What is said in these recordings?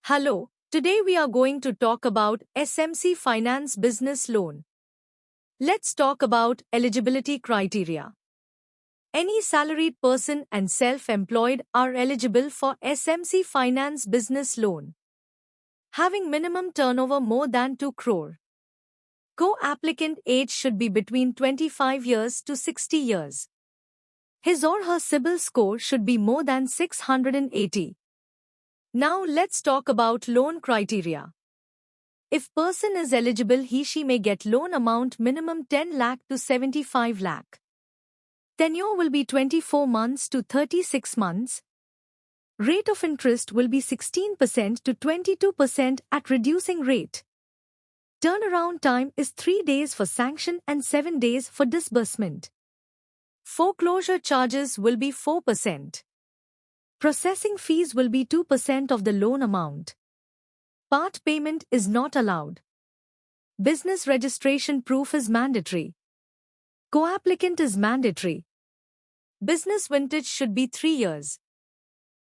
Hello, today we are going to talk about SMC Finance Business Loan. Let's talk about eligibility criteria. Any salaried person and self-employed are eligible for SMC Finance Business Loan, having minimum turnover more than 2 crore. Co-applicant age should be between 25 years to 60 years. His or her CIBIL score should be more than 680. Now let's talk about loan criteria. If person is eligible, he/she may get loan amount minimum 10 lakh to 75 lakh. Tenure will be 24 months to 36 months. Rate of interest will be 16% to 22% at reducing rate. Turnaround time is 3 days for sanction and 7 days for disbursement. Foreclosure charges will be 4%. Processing fees will be 2% of the loan amount. Part payment is not allowed. Business registration proof is mandatory. Co-applicant is mandatory. Business vintage should be 3 years.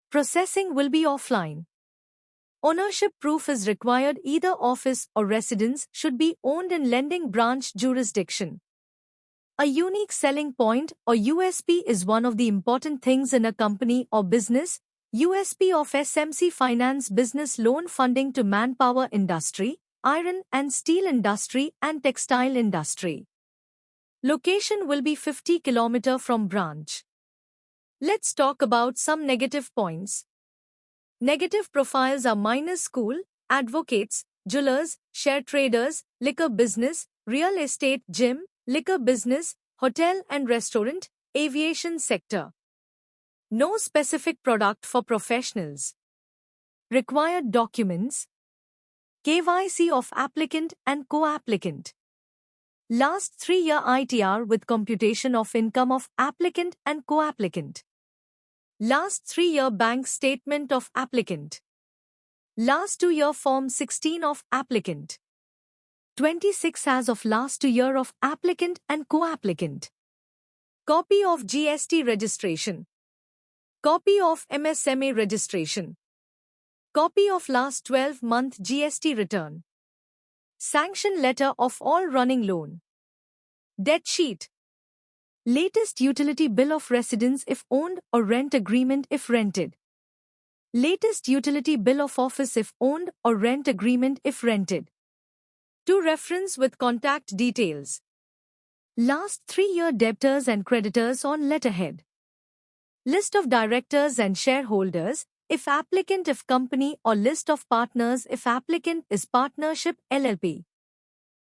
Processing will be offline. Ownership proof is required. Either office or residence should be owned in lending branch jurisdiction. A unique selling point or USP is one of the important things in a company or business. USP of SMC Finance Business Loan funding to manpower industry, iron and steel industry and textile industry. Location will be 50 km from branch. Let's talk about some negative points. Negative profiles are minors school, advocates, jewelers, share traders, liquor business, real estate, gym, liquor business, hotel and restaurant, aviation sector. No specific product for professionals. Required documents. KYC of applicant and co-applicant. Last 3-year ITR with computation of income of applicant and co-applicant. Last 3-year bank statement of applicant. Last 2-year Form 16 of applicant. 26 as of last 2 year of applicant and co-applicant. Copy of GST registration. Copy of MSME registration. Copy of last 12-month GST return. Sanction letter of all running loan. Debt sheet. Latest utility bill of residence if owned or rent agreement if rented. Latest utility bill of office if owned or rent agreement if rented. To reference with contact details. Last 3-year debtors and creditors on letterhead. List of directors and shareholders, if applicant if company or list of partners if applicant is partnership LLP.